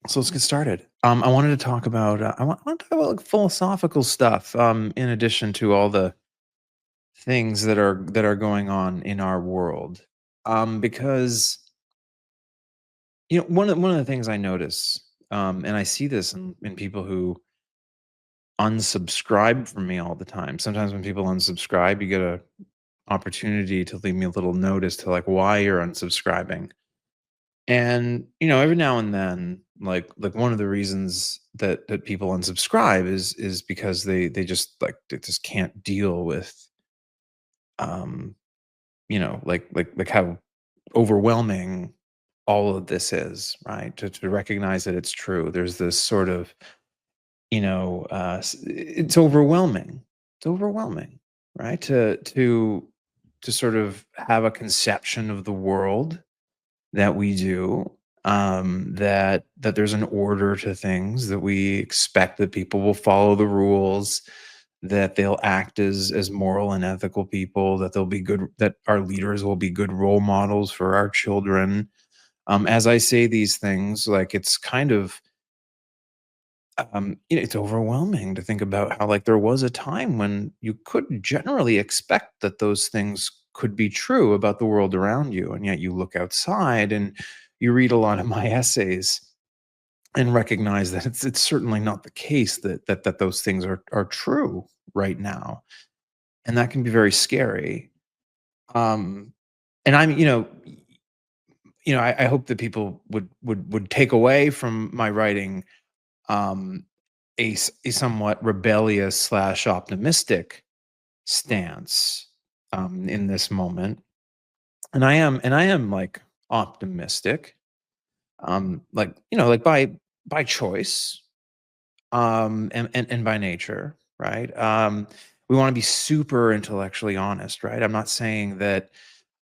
So let's get started. I wanted to talk about I want to talk about like philosophical stuff. In addition to all the things that are going on in our world, because one of the things I notice, and I see this in people who unsubscribe from me all the time. Sometimes when people unsubscribe, you get a opportunity to leave me a little notice to like why you're unsubscribing. And, every now and then, like one of the reasons that people unsubscribe is because they just can't deal with um, like how overwhelming all of this is, right? To recognize that it's true. There's this sort of, it's overwhelming. It's overwhelming, right? To sort of have a conception of the world that we do, that there's an order to things, that we expect that people will follow the rules, that they'll act as moral and ethical people, that they'll be good, that our leaders will be good role models for our children. As I say these things, like it's kind of it's overwhelming to think about how like there was a time when you could generally expect that those things could be true about the world around you, and yet you look outside and you read a lot of my essays and recognize that it's certainly not the case that those things are true right now, and that can be very scary. um and I'm I hope that people would take away from my writing um a somewhat rebellious slash optimistic stance in this moment. And I am like optimistic, like like by choice, and by nature, right? We want to be super intellectually honest, right? I'm not saying that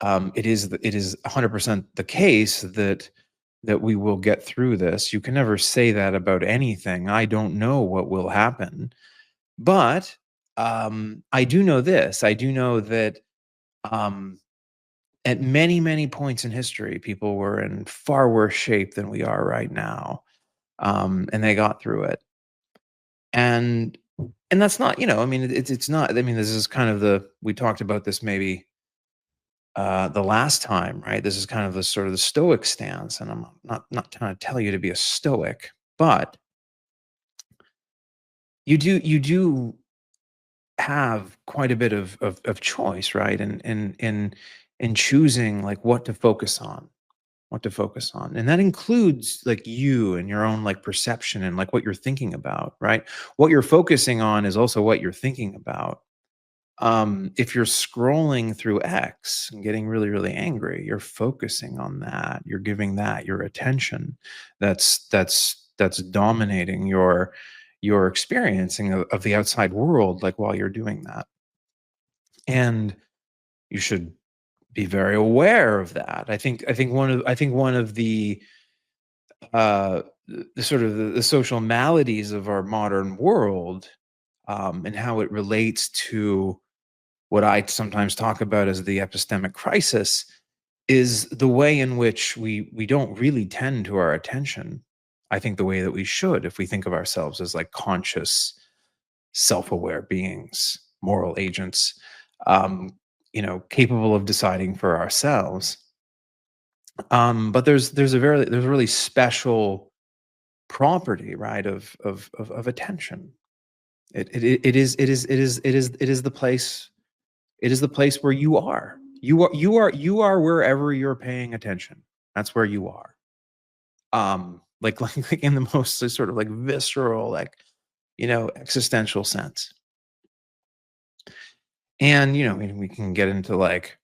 it is 100% the case that we will get through this. You can never say that about anything. I don't know what will happen, but I do know this. I do know that um, at many, many points in history, people were in far worse shape than we are right now, and they got through it. And that's not, I mean, it's not. I mean, this is kind of the we talked about this maybe the last time, right? This is kind of the sort of the stoic stance, and I'm not trying to tell you to be a stoic, but you do have quite a bit of choice, right? And in choosing like what to focus on. And that includes like you and your own like perception and like what you're thinking about, right? What you're focusing on is also what you're thinking about. If you're scrolling through X and getting really, really angry, you're focusing on that. You're giving that your attention. That's dominating your experiencing of the outside world, like while you're doing that. And you should be very aware of that. I think one of the sort of the social maladies of our modern world, and how it relates to what I sometimes talk about as the epistemic crisis, is the way in which we don't really tend to our attention. I think the way that we should, if we think of ourselves as like conscious, self-aware beings, moral agents, um, capable of deciding for ourselves. But there's a really special property, right, of attention. It is the place. It is the place where you are. You are wherever you're paying attention. That's where you are. Like in the most sort of like visceral, like existential sense. And I mean, we can get into like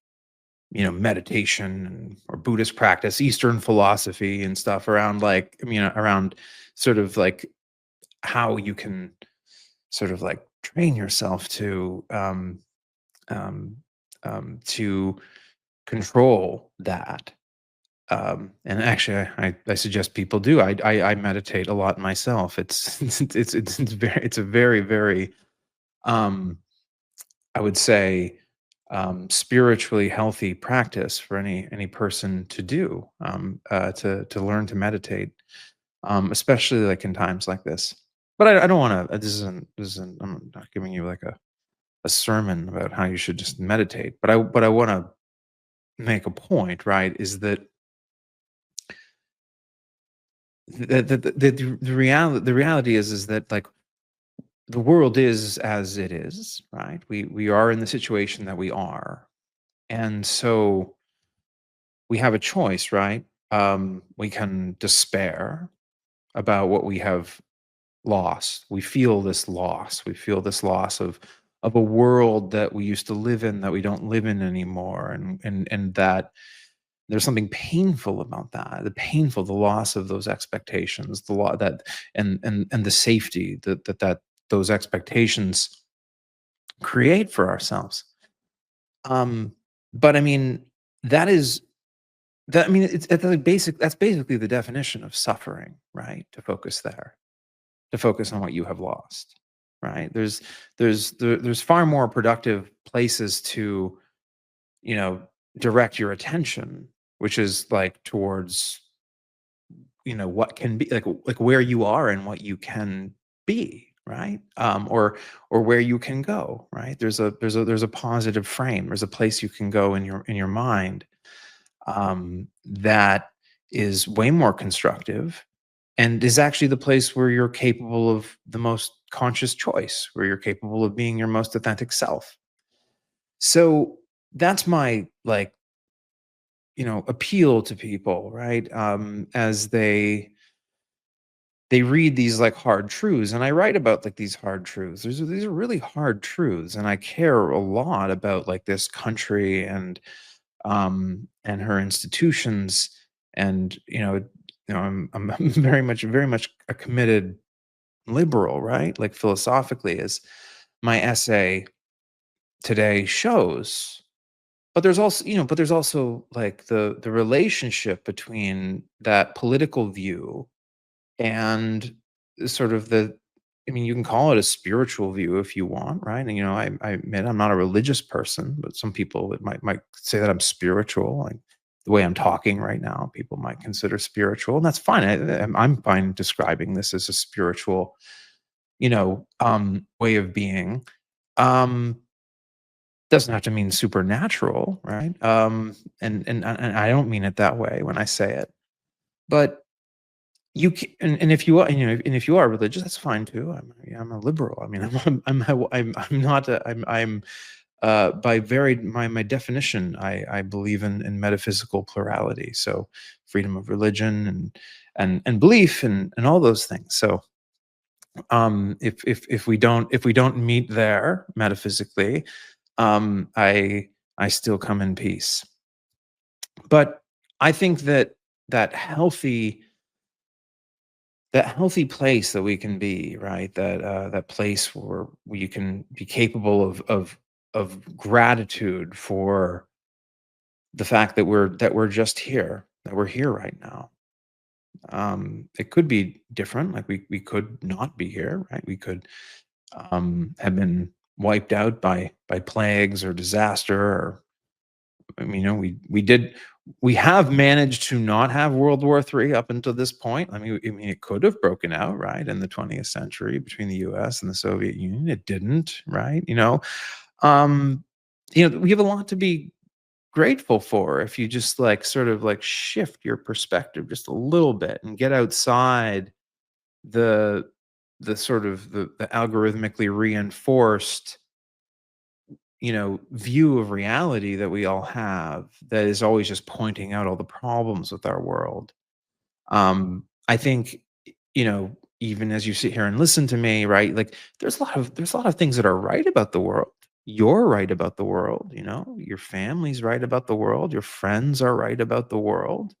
meditation or Buddhist practice, Eastern philosophy and stuff around like around sort of like how you can sort of like train yourself um, to control that. And actually, I suggest people do. I meditate a lot myself. It's a very, very, um, I would say, spiritually healthy practice for any person to do, to learn to meditate. especially like in times like this. But I don't want to. This isn't. I'm not giving you like a sermon about how you should just meditate. But I want to make a point, right? Is that the reality is that like the world is as it is, right? We are in the situation that we are, and so we have a choice, right? We can despair about what we have lost. We feel this loss. We feel this loss of a world that we used to live in that we don't live in anymore, and that there's something painful about that. The loss of those expectations, the law that and the safety that those expectations create for ourselves. Um, but I mean, that is that I mean, it's like that's basically the definition of suffering, right? To focus there, to focus on what you have lost, right? There's far more productive places to, you know, direct your attention, which is like towards, what can be like where you are and what you can be, right? Or where you can go, right? There's a positive frame. There's a place you can go in your mind, that is way more constructive and is actually the place where you're capable of the most conscious choice, where you're capable of being your most authentic self. So that's my like, appeal to people, right? As they read these like hard truths, and I write about like these hard truths. These are really hard truths, and I care a lot about like this country and her institutions, and I'm very much a committed liberal, right? Like philosophically, as my essay today shows. But there's also like the relationship between that political view and sort of I mean, you can call it a spiritual view if you want, right? And I admit I'm not a religious person, but some people might say that I'm spiritual. Like the way I'm talking right now, people might consider spiritual, and that's fine. I'm fine describing this as a spiritual, way of being. Um, doesn't have to mean supernatural, right? And I don't mean it that way when I say it, but and if you are, and if you are religious, that's fine too. I'm a liberal. I mean, I'm not by my definition, I believe in metaphysical plurality. So freedom of religion and belief and all those things. So if we don't meet there metaphysically, I still come in peace. But I think that healthy that healthy place that we can be, right? That place where we can be capable of gratitude for the fact that we're just here, that we're here right now. It could be different, like we could not be here, right? We could have been wiped out by plagues or disaster, or I mean, we have managed to not have World War III up until this point. I mean, it could have broken out, right, in the 20th century between the US and the Soviet Union. It didn't, right? Um, we have a lot to be grateful for if you just like sort of like shift your perspective just a little bit and get outside the the algorithmically reinforced, view of reality that we all have, that is always just pointing out all the problems with our world. I think, even as you sit here and listen to me, right? Like there's a lot of things that are right about the world. You're right about the world, your family's right about the world, your friends are right about the world,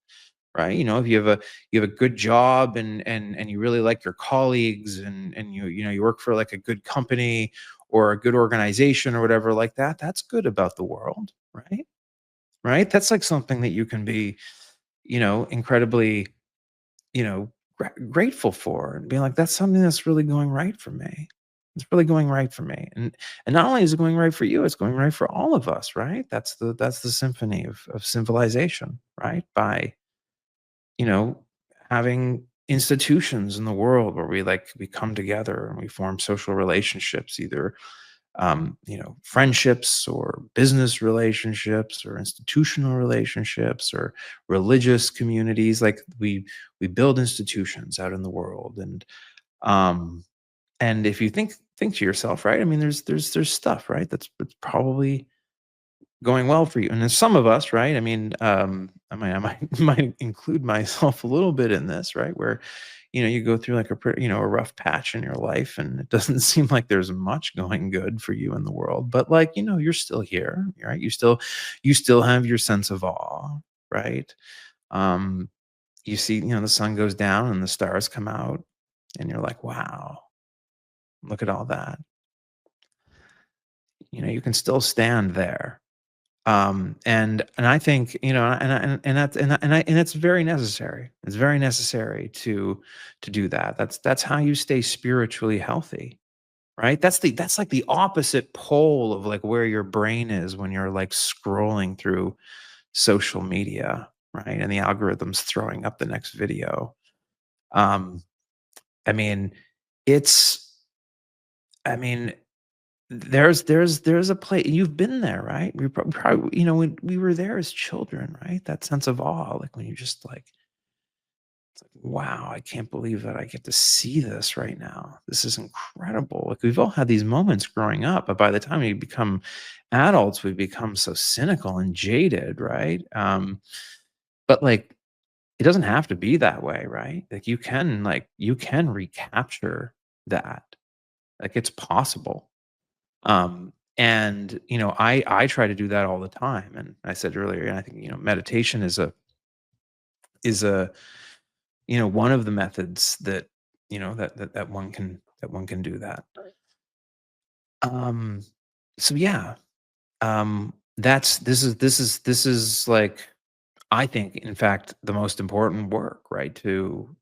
right? If you have a good job and you really like your colleagues, and you work for like a good company or a good organization or whatever like that, that's good about the world, right? Right? That's like something that you can be, incredibly, grateful for, and being like, that's something that's really going right for me. It's really going right for me. And not only is it going right for you, it's going right for all of us, right? That's the symphony of civilization, right? By, you know, having institutions in the world where we come together and we form social relationships, either friendships or business relationships or institutional relationships or religious communities. Like we build institutions out in the world, um and if you think to yourself, right? I mean, there's stuff, right, that's probably going well for you. And then some of us, right? I mean, I might might include myself a little bit in this, right? Where, you go through like a rough patch in your life, and it doesn't seem like there's much going good for you in the world. But like, you're still here, right? You still have your sense of awe, right? Um, you see, the sun goes down and the stars come out, and you're like, wow, look at all that. You can still stand there. And I think, and that's very necessary. It's very necessary to do that. That's how you stay spiritually healthy, right? That's like the opposite pole of like where your brain is when you're like scrolling through social media, right? And the algorithm's throwing up the next video. Um, I mean, it's I mean, there's a place you've been there, right? We probably, when we were there as children, right? That sense of awe, like when you just like, it's like, wow, I can't believe that I get to see this right now. This is incredible. Like we've all had these moments growing up, but by the time we become adults, we become so cynical and jaded, right? But like it doesn't have to be that way, right? Like you can recapture that. Like it's possible. And I try to do that all the time. And I said earlier, and I think meditation is a one of the methods that one can do that. Um, so yeah, that's this is like, I think, in fact, the most important work, right? To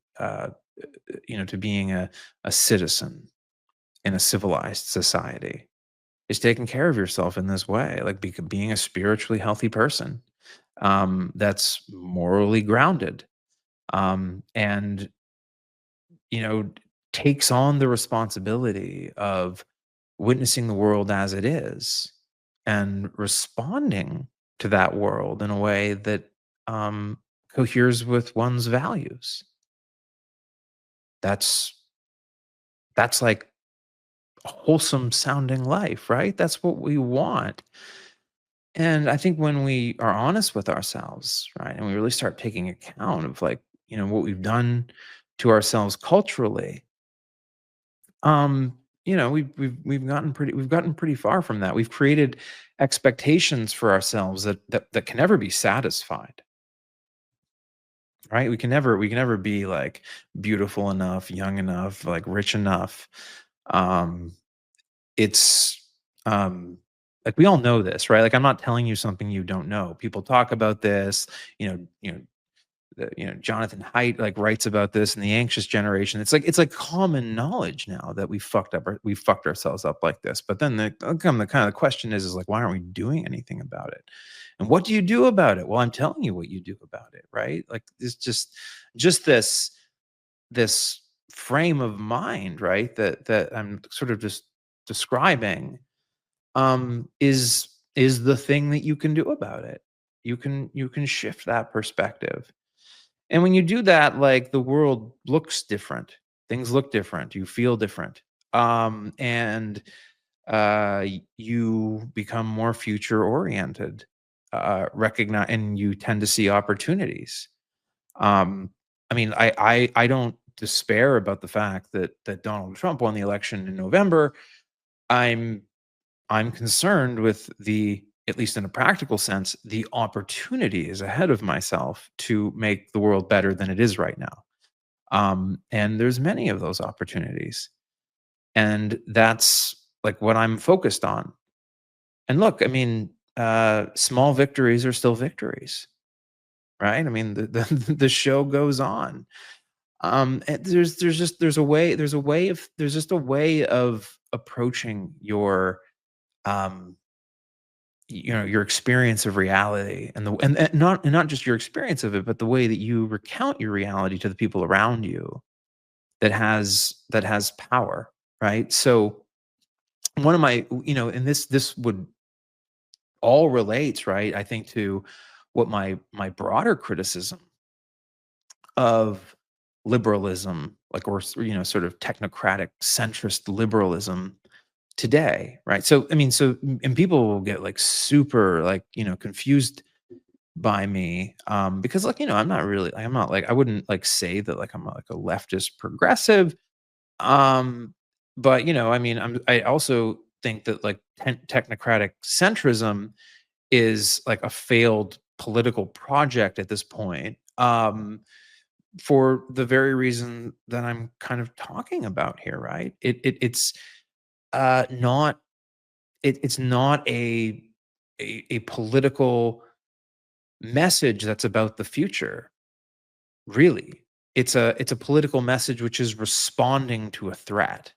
being a citizen in a civilized society is taking care of yourself in this way, like being a spiritually healthy person, that's morally grounded, and you know takes on the responsibility of witnessing the world as it is and responding to that world in a way that um, coheres with one's values. That's that's like a wholesome sounding life, right? That's what we want. And I think when we are honest with ourselves, right, and we really start taking account of like, what we've done to ourselves culturally, we've gotten pretty far from that. We've created expectations for ourselves that can never be satisfied, right? We can never be like beautiful enough, young enough, like rich enough. Um, it's like we all know this, right? Like I'm not telling you something you don't know. People talk about this, you know, you know, Jonathan Haidt like writes about this in the anxious generation. It's like common knowledge now that we fucked ourselves up like this. But then the kind of question is like, why aren't we doing anything about it? And what do you do about it? Well, I'm telling you what you do about it, right? Like it's just this frame of mind, right? That I'm sort of just describing, is the thing that you can do about it. You can shift that perspective. And when you do that, like the world looks different. Things look different. You feel different. And you become more future oriented. Recognize, and you tend to see opportunities. I mean, I don't despair about the fact that Donald Trump won the election in November. I'm I'm concerned with at least in a practical sense, the opportunities ahead of myself to make the world better than it is right now. And there's many of those opportunities. And that's like what I'm focused on. And look, I mean, small victories are still victories, right? I mean, the show goes on. And there's just a way of approaching um your experience of reality, and not just your experience of it, but the way that you recount your reality to the people around you that has power, right? So one of my and this would all relates, right? I think to what my broader criticism of liberalism, like, or sort of technocratic centrist liberalism today, right? So I mean, and people will get like super like confused by me, because like I'm not like, I wouldn't like say that like I'm like a leftist progressive, um but I mean, I also think that like technocratic centrism is like a failed political project at this point, for the very reason that I'm kind of talking about here, right? It's not it's not a political message that's about the future, really. It's a political message which is responding to a threat.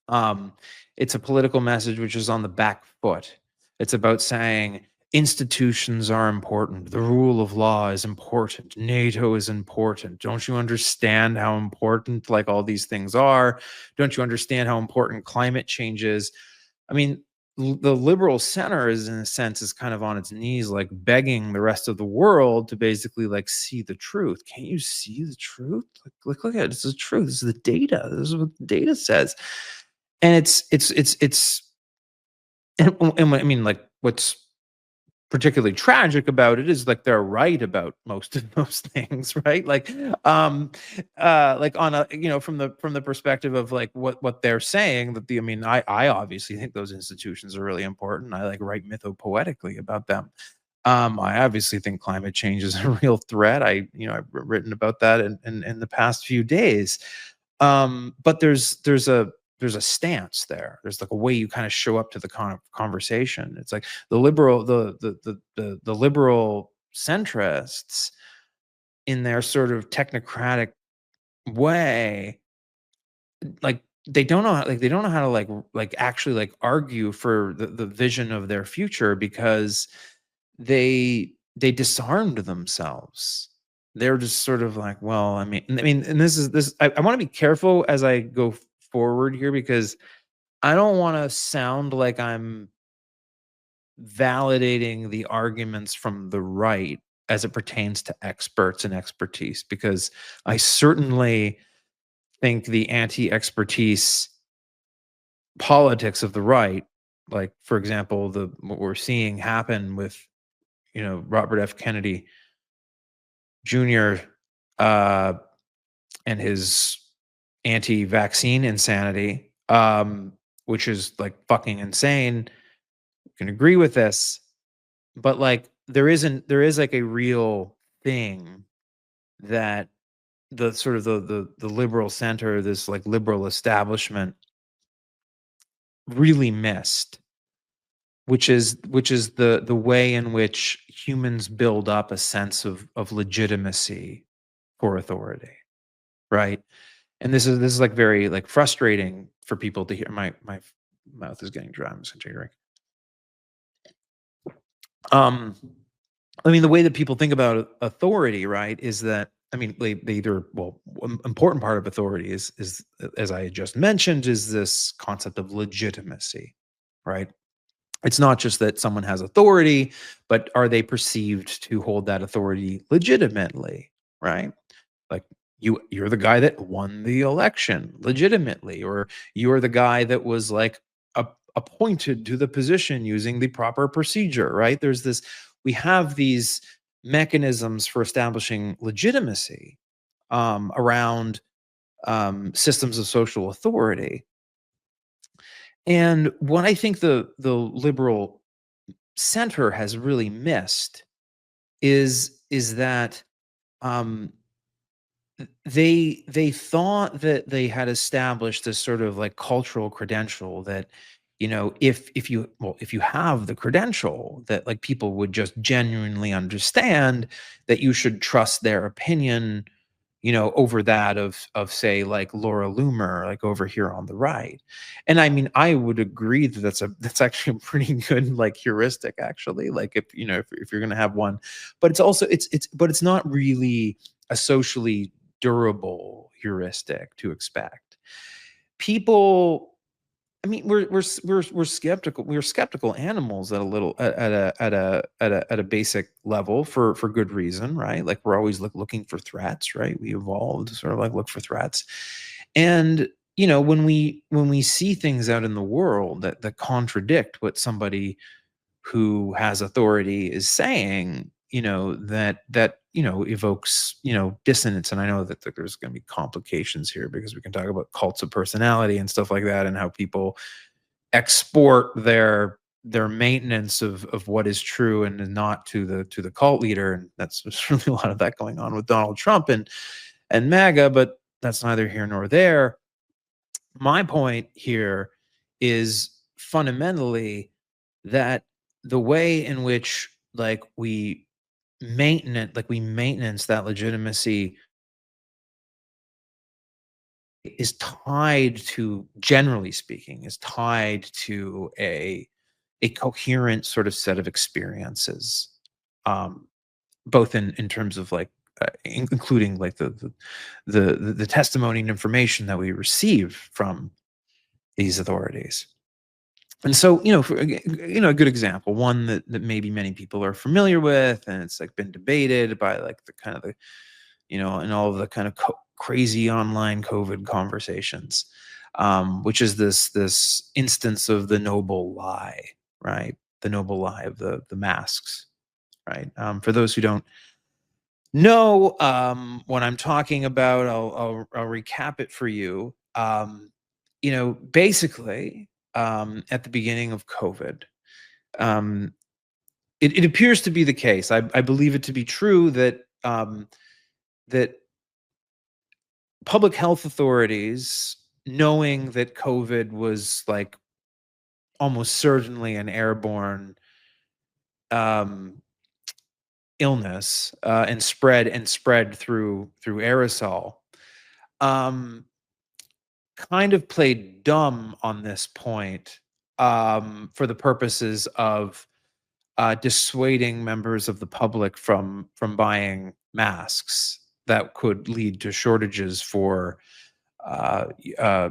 Um, it's a political message which is on the back foot. It's about saying institutions are important. The rule of law is important. NATO is important. Don't you understand how important like all these things are? Don't you understand how important climate change is? I mean, the liberal center is in a sense is kind of on its knees, like begging the rest of the world to basically like see the truth. Can't you see the truth? Like look at it. This is the truth. This is the data. This is what the data says. And it's and I mean, like, what's particularly tragic about it is like they're right about most of those things, right? Um, like on a from the perspective of like what they're saying, that the I mean, I obviously think those institutions are really important. I like write mythopoetically about them. I obviously think climate change is a real threat. I've written about that in the past few days. But there's a stance there. There's like a way you kind of show up to the conversation. It's like the liberal centrists in their sort of technocratic way, like they don't know how to like actually like argue for the vision of their future, because they disarmed themselves. They're just sort of like, well, I mean, and this I want to be careful as I go forward here, because I don't want to sound like I'm validating the arguments from the right as it pertains to experts and expertise, because I certainly think the anti-expertise politics of the right, like for example, the what we're seeing happen with Robert F. Kennedy Jr. uh, and his anti-vaccine insanity, which is like fucking insane. You can agree with this, but like there is like a real thing that the sort of the liberal center, this like liberal establishment really missed, which is the way in which humans build up a sense of legitimacy for authority, right? And this is like very like frustrating for people to hear. My mouth is getting dry. I'm just gonna take a drink. Um, I mean, the way that people think about authority, right, is that I mean, they either well, one important part of authority is as I just mentioned, is this concept of legitimacy, right? It's not just that someone has authority, but are they perceived to hold that authority legitimately, right? Like you're the guy that won the election legitimately, or you're the guy that was like appointed to the position using the proper procedure, right? We have these mechanisms for establishing legitimacy, around systems of social authority. And what I think the liberal center has really missed is that, um, they thought that they had established this sort of like cultural credential that if you have the credential, that like people would just genuinely understand that you should trust their opinion over that of say like Laura Loomer, like over here on the right. And I mean, I would agree that that's actually a pretty good like heuristic actually. Like if if you're gonna have one, but it's also but it's not really a socially durable heuristic to expect. People, I mean, we're skeptical. We're skeptical animals at a little at a basic level for good reason, right? Like we're always looking for threats, right? We evolved to sort of like look for threats, and when we see things out in the world that contradict what somebody who has authority is saying, that evokes dissonance. And I know that there's going to be complications here because we can talk about cults of personality and stuff like that, and how people export their maintenance of what is true and is not to the cult leader. And that's there's really a lot of that going on with Donald Trump and MAGA, but that's neither here nor there. My point here is fundamentally that the way in which we maintenance that legitimacy is tied to, generally speaking, is tied to a coherent sort of set of experiences, um, both in terms of like including like the testimony and information that we receive from these authorities. And so, a good example, one that maybe many people are familiar with, and it's like been debated by like the kind of the and all of the kind of crazy online COVID conversations, which is this instance of the noble lie, right? The noble lie of the masks, right? For those who don't know what I'm talking about, I'll recap it for you. Basically, at the beginning of COVID, um, it appears to be the case. I believe it to be true that public health authorities, knowing that COVID was like almost certainly an airborne um, illness, and spread through aerosol, um, kind of played dumb on this point, for the purposes of dissuading members of the public from buying masks that could lead to shortages for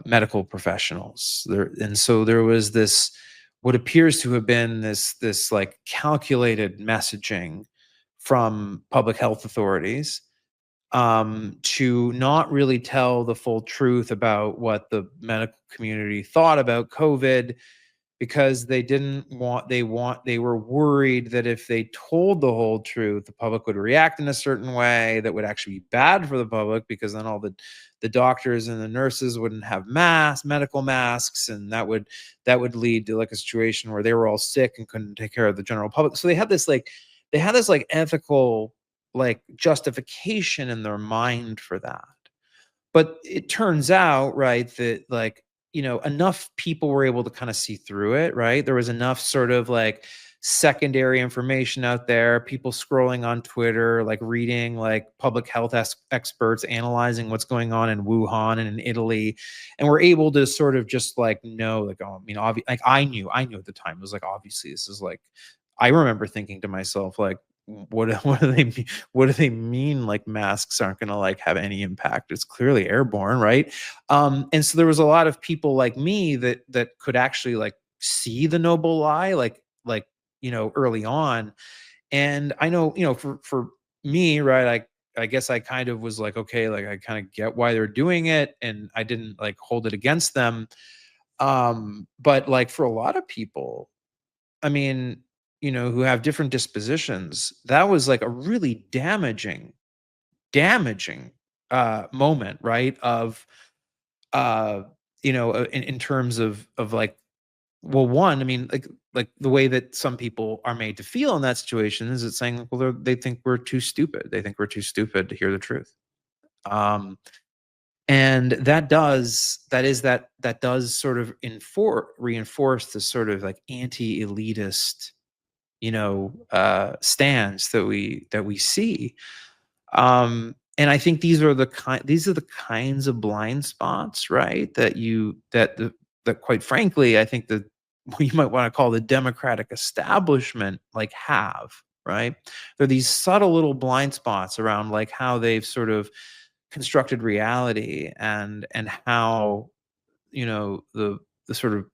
medical professionals. And so there was this, what appears to have been this like calculated messaging from public health authorities, to not really tell the full truth about what the medical community thought about COVID, because they were worried that if they told the whole truth, the public would react in a certain way that would actually be bad for the public, because then all the doctors and the nurses wouldn't have medical masks, and that would lead to like a situation where they were all sick and couldn't take care of the general public. So they had this like ethical like justification in their mind for that. But it turns out, right, that like, enough people were able to kind of see through it, right? There was enough sort of like secondary information out there, people scrolling on Twitter, like reading like public health experts analyzing what's going on in Wuhan and in Italy. And we're able to sort of just like know, like, oh, like I knew at the time, it was like, obviously this is like, I remember thinking to myself, like, what do they mean? What do they mean? Like masks aren't going to like have any impact? It's clearly airborne, right? And so there was a lot of people like me that could actually like see the noble lie, like early on. And I know, for me, right, I guess I kind of was like, okay, like I kind of get why they're doing it, and I didn't like hold it against them. But like for a lot of people, I mean, who have different dispositions, that was like a really damaging moment, right? Of in terms of like, well, one, I mean, like the way that some people are made to feel in that situation is it's saying, like, well, they think we're too stupid. They think we're too stupid to hear the truth. Um, and that does sort of reinforce this sort of like anti-elitist stance that we see. And I think these are the kinds of blind spots, right? That quite frankly, I think that what you might want to call the Democratic establishment like have, right? There are these subtle little blind spots around like how they've sort of constructed reality, and how, the sort of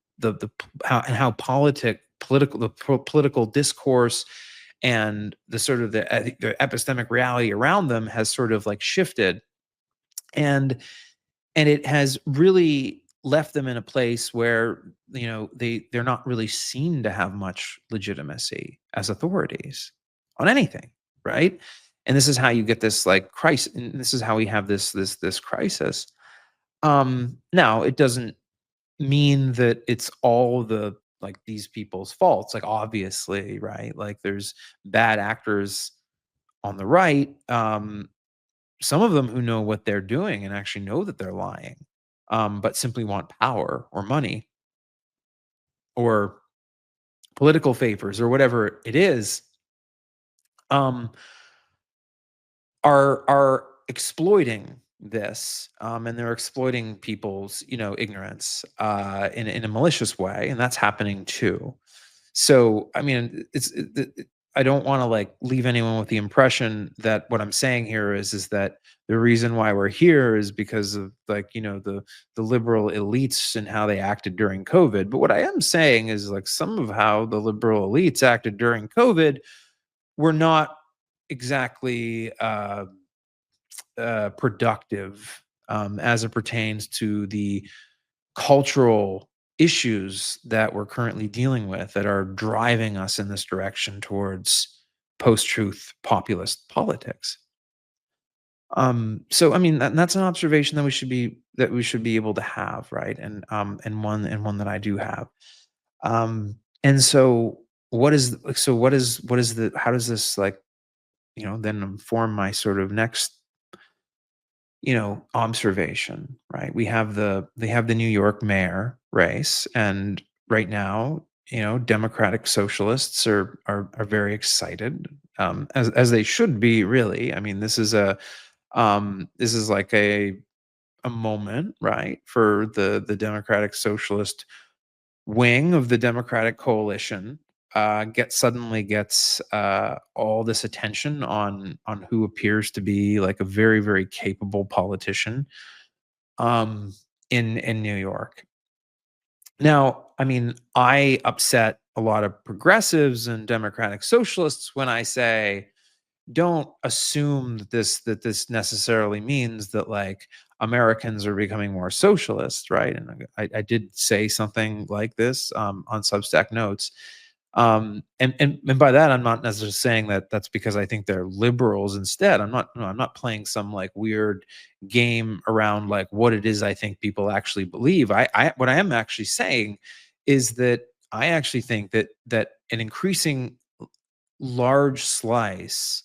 how political discourse and the sort of the epistemic reality around them has sort of like shifted, and it has really left them in a place where, they're not really seen to have much legitimacy as authorities on anything, right? And this is how you get this like crisis, and this is how we have this crisis. Now it doesn't mean that it's all like these people's faults. Like obviously, right? Like there's bad actors on the right. Some of them who know what they're doing and actually know that they're lying, but simply want power or money or political favors or whatever it is. Um, are exploiting this, and they're exploiting people's, ignorance, in a malicious way, and that's happening too. So I mean, I don't want to like leave anyone with the impression that what I'm saying here is that the reason why we're here is because of like, the liberal elites and how they acted during COVID. But what I am saying is like some of how the liberal elites acted during COVID were not exactly productive, as it pertains to the cultural issues that we're currently dealing with that are driving us in this direction towards post-truth populist politics. So I mean that's an observation that we should be able to have, right? And one that I do have. And so what is the how does this like, then inform my sort of next, observation, right? They have the New York mayor race, and right now, Democratic socialists are very excited, as they should be, really. I mean, this is like a moment, right, for the Democratic Socialist wing of the Democratic coalition, gets all this attention on who appears to be like a very, very capable politician, um, in New York. Now, I mean, I upset a lot of progressives and Democratic socialists when I say, don't assume that this necessarily means that like Americans are becoming more socialist, right? And I did say something like this, on Substack notes, and by that I'm not necessarily saying that that's because I think they're liberals instead. I'm not, no, I'm not playing some like weird game around like what it is I think people actually believe. I what I am actually saying is that I actually think that an increasing large slice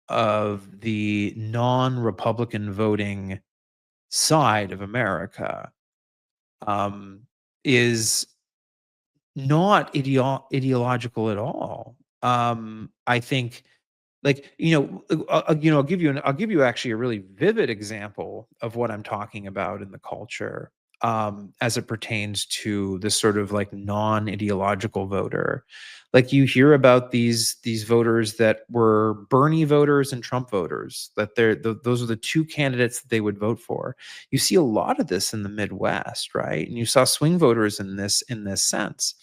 of the non-Republican voting side of America, um, is not ideological at all. I think, like, I'll give you actually a really vivid example of what I'm talking about in the culture, as it pertains to this sort of like non-ideological voter. Like you hear about these voters that were Bernie voters and Trump voters, that those are the two candidates that they would vote for. You see a lot of this in the Midwest, right? And you saw swing voters in this sense.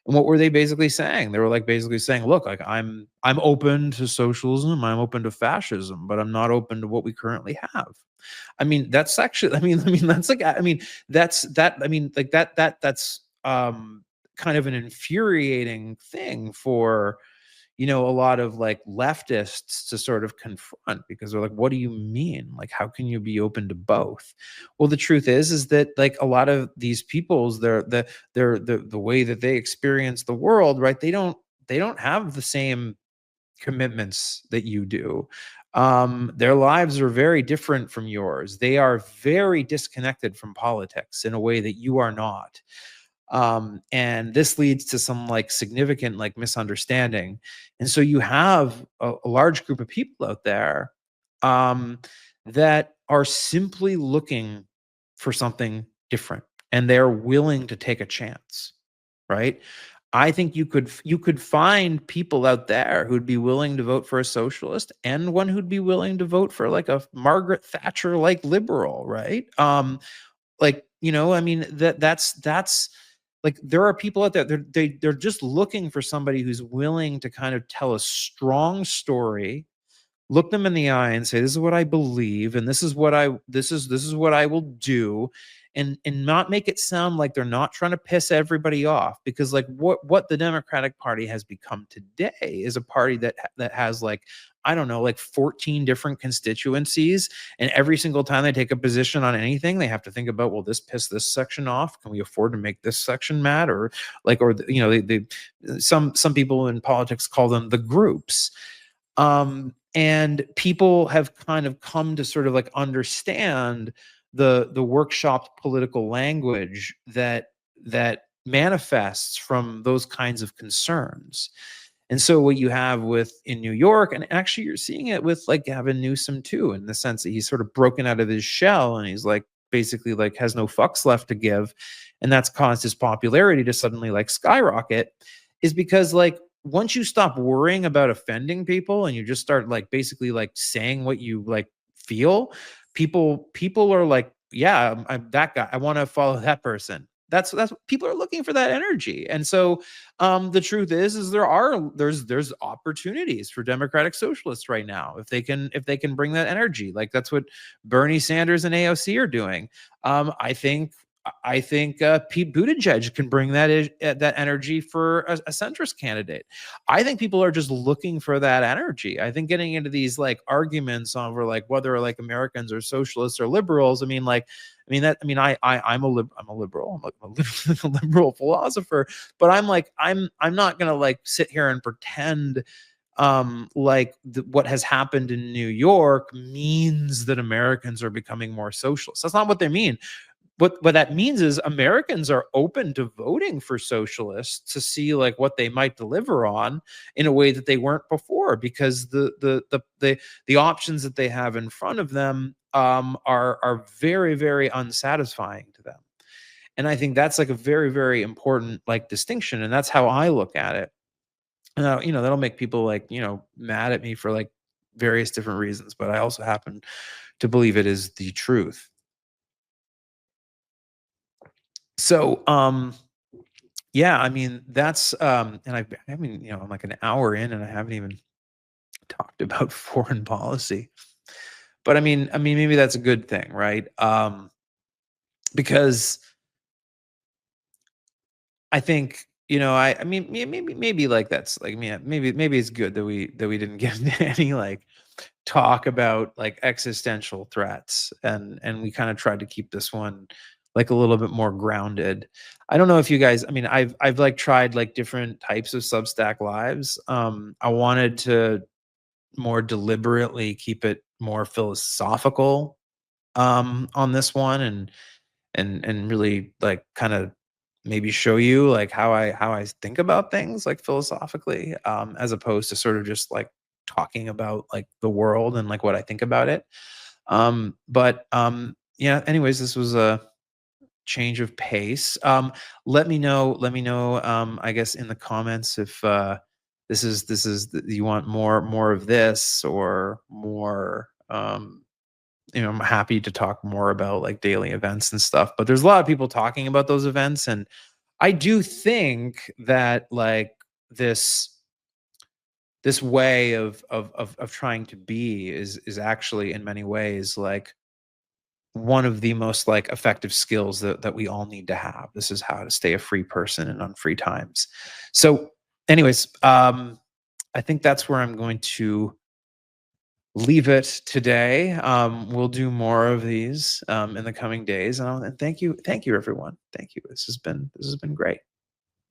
And what were they basically saying? They were like basically saying, "Look, like I'm open to socialism, I'm open to fascism, but I'm not open to what we currently have." I mean, that's actually, that's like, that's kind of an infuriating thing for, a lot of like leftists to sort of confront, because they're like, what do you mean? Like, how can you be open to both? Well, the truth is that like a lot of these people's, the way that they experience the world, right? They don't have the same commitments that you do. Their lives are very different from yours. They are very disconnected from politics in a way that you are not. And this leads to some like significant like misunderstanding. And so you have a large group of people out there, um, that are simply looking for something different, and they're willing to take a chance, right? I think you could find people out there who'd be willing to vote for a socialist and one who'd be willing to vote for like a Margaret Thatcher like liberal, right? Like, I mean, that's like, there are people out there, they're just looking for somebody who's willing to kind of tell a strong story, look them in the eye and say, this is what I believe, and this is what I will do, and not make it sound like they're not trying to piss everybody off, because like what the Democratic Party has become today is a party that has like, I don't know, like 14 different constituencies, and every single time they take a position on anything, they have to think about, well, this pissed this section off, can we afford to make this section mad, or like, or some people in politics call them the groups. And people have kind of come to sort of like understand the workshopped political language that manifests from those kinds of concerns. And so what you have with in New York, and actually you're seeing it with like Gavin Newsom too, in the sense that he's sort of broken out of his shell and he's like basically like has no fucks left to give, and that's caused his popularity to suddenly like skyrocket, is because like once you stop worrying about offending people and you just start like basically like saying what you like feel, people are like, yeah, I'm that guy, I want to follow that person. That's people are looking for, that energy. And so the truth is there's opportunities for democratic socialists right now, if they can bring that energy. Like that's what Bernie Sanders and AOC are doing. I think Pete Buttigieg can bring that energy for a centrist candidate. I think people are just looking for that energy. I think getting into these like arguments over like whether like Americans are socialists or liberals. I'm a liberal. I'm a liberal philosopher, but I'm not gonna like sit here and pretend like what has happened in New York means that Americans are becoming more socialist. That's not what they mean. What that means is Americans are open to voting for socialists to see like what they might deliver on in a way that they weren't before, because the options that they have in front of them are very, very unsatisfying to them. And I think that's like a very, very important like distinction, and that's how I look at it. Now, that'll make people like, mad at me for like various different reasons, but I also happen to believe it is the truth. So, yeah, I mean, that's and I'm like an hour in and I haven't even talked about foreign policy. But I mean maybe that's a good thing, right? Because I think, maybe like that's like, maybe it's good that we didn't get into any like talk about like existential threats, and we kind of tried to keep this one like a little bit more grounded. I don't know if you guys, I've like tried like different types of Substack lives. I wanted to more deliberately keep it more philosophical on this one, and really like kind of maybe show you like how I think about things like philosophically, as opposed to sort of just like talking about like the world and like what I think about it. But yeah, anyways, this was a change of pace. Let me know, I guess in the comments if you want more of this or more. I'm happy to talk more about like daily events and stuff, but there's a lot of people talking about those events, and I do think that like this this way of trying to be is actually in many ways like one of the most like effective skills that we all need to have. This is how to stay a free person in unfree times. So anyways, I think that's where I'm going to leave it today. We'll do more of these in the coming days, and thank you everyone. Thank you. This has been great.